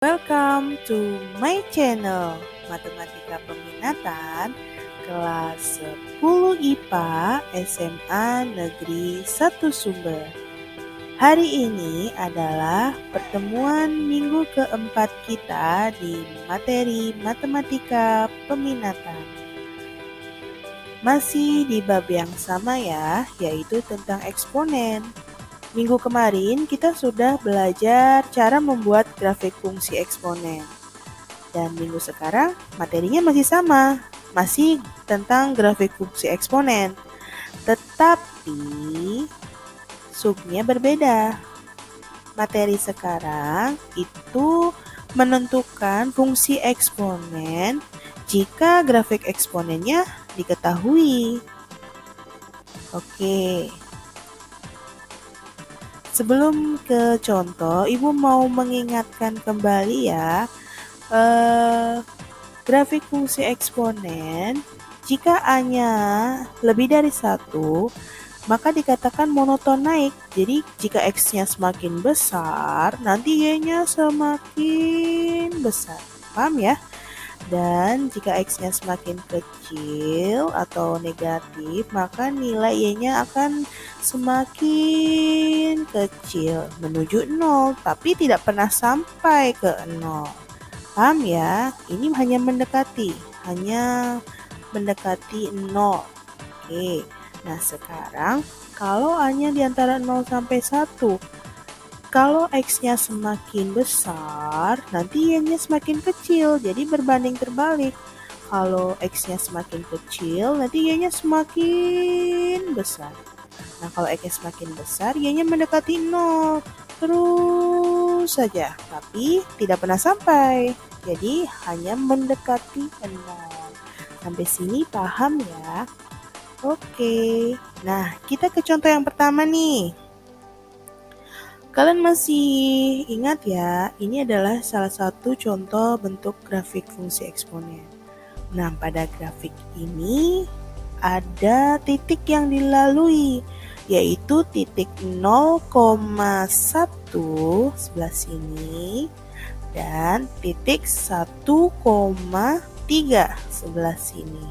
Welcome to my channel Matematika Peminatan kelas 10 IPA SMA Negeri 1 Sumber. Hari ini adalah pertemuan minggu keempat kita di materi Matematika Peminatan. Masih di bab yang sama ya, yaitu tentang eksponen. Minggu kemarin kita sudah belajar cara membuat grafik fungsi eksponen. Dan minggu sekarang materinya masih sama, masih tentang grafik fungsi eksponen. Tetapi subnya berbeda. Materi sekarang itu menentukan fungsi eksponen jika grafik eksponennya diketahui. Oke. Sebelum ke contoh, Ibu mau mengingatkan kembali ya, grafik fungsi eksponen, jika A-nya lebih dari 1, maka dikatakan monoton naik. Jadi jika X-nya semakin besar, nanti Y-nya semakin besar. Paham ya? Dan jika X-nya semakin kecil atau negatif, maka nilai Y-nya akan semakin kecil menuju 0, tapi tidak pernah sampai ke 0. Paham ya? Ini hanya mendekati 0. Oke. Nah, sekarang kalau A-nya di antara 0 sampai 1, kalau X-nya semakin besar, nanti Y-nya semakin kecil, jadi berbanding terbalik. Kalau X-nya semakin kecil, nanti Y-nya semakin besar. Nah, kalau X-nya semakin besar, Y-nya mendekati 0. Terus saja, tapi tidak pernah sampai. Jadi, hanya mendekati 0. Sampai sini paham ya? Oke. Nah, kita ke contoh yang pertama nih. Kalian masih ingat ya, ini adalah salah satu contoh bentuk grafik fungsi eksponen. Nah, pada grafik ini ada titik yang dilalui, yaitu titik 0,1 sebelah sini dan titik 1,3 sebelah sini.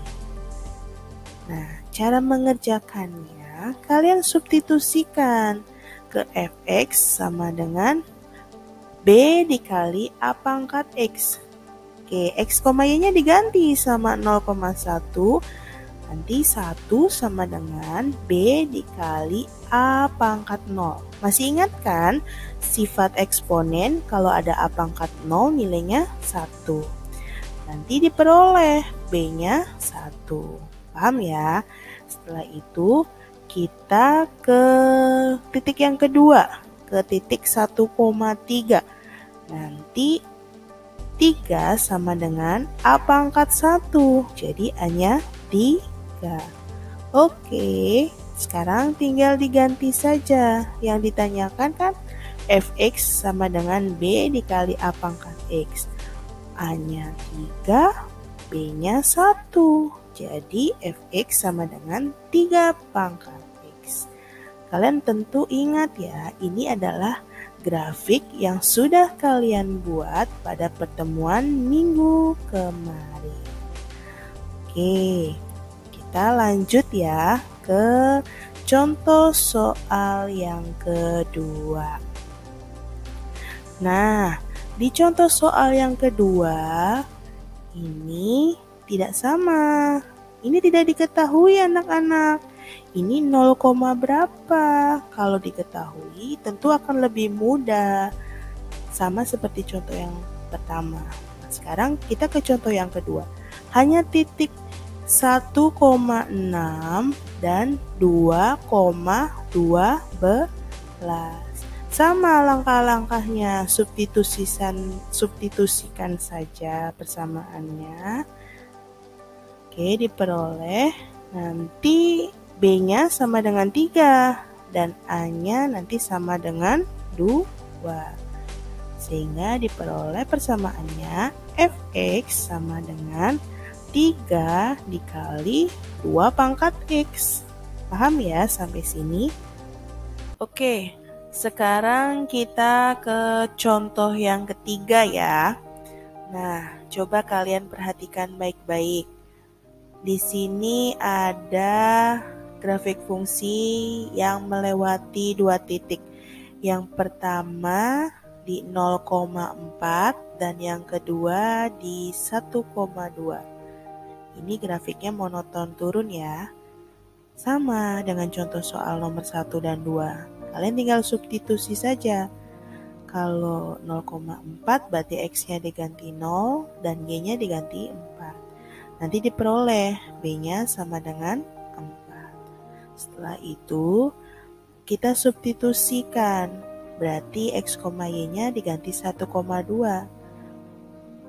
Nah, cara mengerjakannya, kalian substitusikan ke fx sama dengan b dikali a pangkat x. Oke, x, y-nya diganti sama 0,1. Nanti 1 sama dengan b dikali a pangkat 0. Masih ingat kan sifat eksponen kalau ada a pangkat 0 nilainya 1. Nanti diperoleh b-nya 1. Paham ya? Setelah itu kita ke titik yang kedua, ke titik 1,3. Nanti 3 sama dengan A pangkat 1. Jadi A-nya 3. Oke, sekarang tinggal diganti saja. Yang ditanyakan kan fx sama dengan B dikali A pangkat X. A-nya 3, B-nya 1. Jadi fx sama dengan 3 pangkat X. Kalian tentu ingat ya, ini adalah grafik yang sudah kalian buat pada pertemuan minggu kemarin. Oke, kita lanjut ya ke contoh soal yang kedua. Nah, di contoh soal yang kedua, ini tidak sama. Ini tidak diketahui anak-anak. Ini 0, berapa? Kalau diketahui tentu akan lebih mudah. Sama seperti contoh yang pertama. Nah, sekarang kita ke contoh yang kedua. Hanya titik 1,6 dan 2,12. Sama langkah-langkahnya, substitusikan saja persamaannya. Oke, diperoleh. Nanti B-nya sama dengan 3 dan A-nya nanti sama dengan 2. Sehingga diperoleh persamaannya fx sama dengan 3 dikali 2 pangkat X. Paham ya sampai sini? Oke, Sekarang kita ke contoh yang ketiga ya. Nah, coba kalian perhatikan baik-baik. Di sini ada grafik fungsi yang melewati 2 titik. Yang pertama di 0,4 dan yang kedua di 1,2. Ini grafiknya monoton turun ya. Sama dengan contoh soal nomor 1 dan 2. Kalian tinggal substitusi saja. Kalau 0,4 berarti X-nya diganti 0 dan Y-nya diganti 4. Nanti diperoleh B-nya sama dengan 4. Setelah itu kita substitusikan. Berarti X, Y-nya diganti 1,2.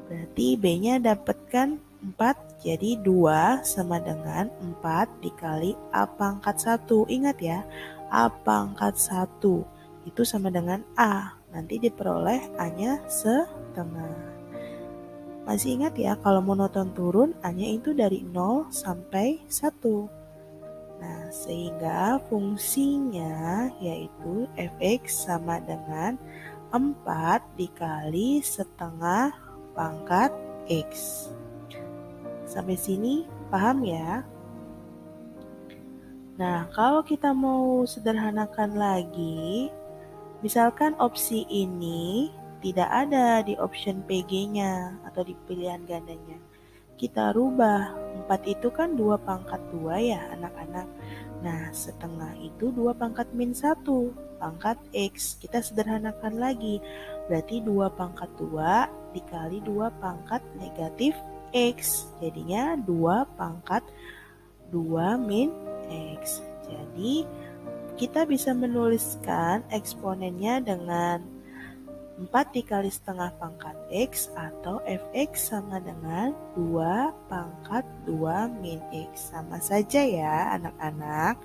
Berarti B-nya dapatkan 4. Jadi 2 sama dengan 4 dikali A pangkat 1. Ingat ya, A pangkat 1 itu sama dengan A. Nanti diperoleh A-nya setengah. Masih ingat ya, kalau monoton turun A-nya itu dari 0 sampai 1. Nah, sehingga fungsinya yaitu fx sama dengan 4 dikali setengah pangkat X. Sampai sini paham ya? Nah, kalau kita mau sederhanakan lagi, misalkan opsi ini tidak ada di option PG-nya atau di pilihan gandanya. Kita rubah, 4 itu kan 2 pangkat 2 ya anak-anak. Nah, setengah itu 2 pangkat min 1 pangkat X. Kita sederhanakan lagi, berarti 2 pangkat 2 dikali 2 pangkat negatif X. Jadinya 2 pangkat 2 min X. Jadi kita bisa menuliskan eksponennya dengan 4 dikali setengah pangkat X atau fx sama dengan 2 pangkat 2 min X. Sama saja ya anak-anak.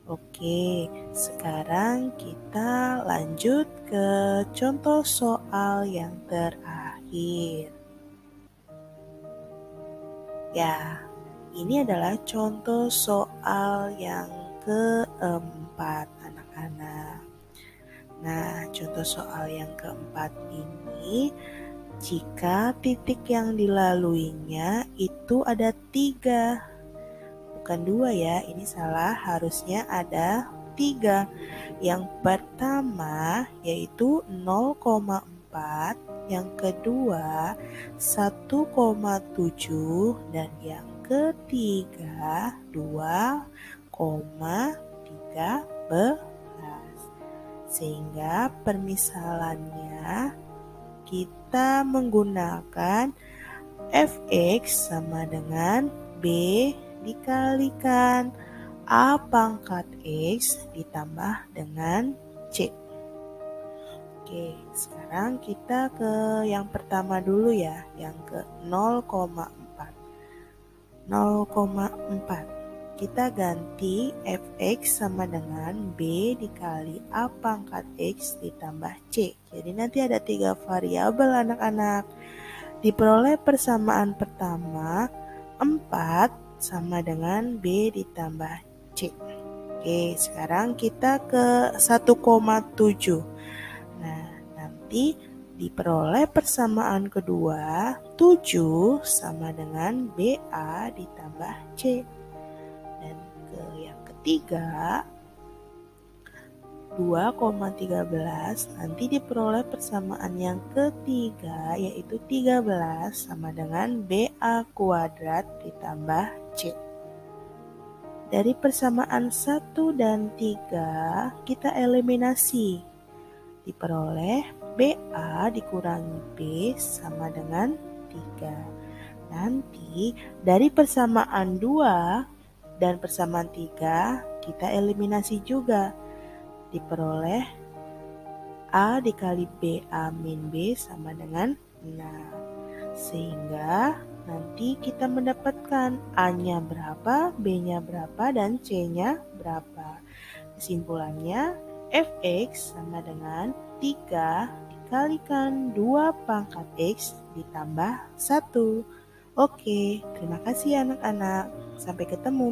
Oke, sekarang kita lanjut ke contoh soal yang terakhir. Ya, ini adalah contoh soal yang keempat anak-anak. Nah, contoh soal yang keempat ini, jika titik yang dilaluinya itu ada 3, bukan 2 ya, ini salah, harusnya ada 3. Yang pertama yaitu 0,4, yang kedua 1,7, dan yang ketiga 2,13. Sehingga permisalannya kita menggunakan fx sama dengan b dikalikan a pangkat x ditambah dengan c. Oke, sekarang kita ke yang pertama dulu ya, yang ke 0,4. 0,4. Kita ganti fx sama dengan b dikali a pangkat x ditambah c. Jadi nanti ada 3 variabel anak-anak. Diperoleh persamaan pertama 4 sama dengan b ditambah c. Oke, sekarang kita ke 1,7. Nah, nanti diperoleh persamaan kedua 7 sama dengan BA ditambah C. Dan ke yang ketiga 2,13 nanti diperoleh persamaan yang ketiga yaitu 13 sama dengan BA kuadrat ditambah C. Dari persamaan 1 dan 3 kita eliminasi. Diperoleh BA dikurangi B sama dengan 3. Nanti dari persamaan 2 dan persamaan 3 kita eliminasi juga. Diperoleh A dikali BA min B sama dengan 6. Sehingga nanti kita mendapatkan A-nya berapa, B-nya berapa, dan C-nya berapa. Kesimpulannya fx sama dengan 3 dikalikan 2 pangkat x ditambah 1. Oke, terima kasih anak-anak. Sampai ketemu.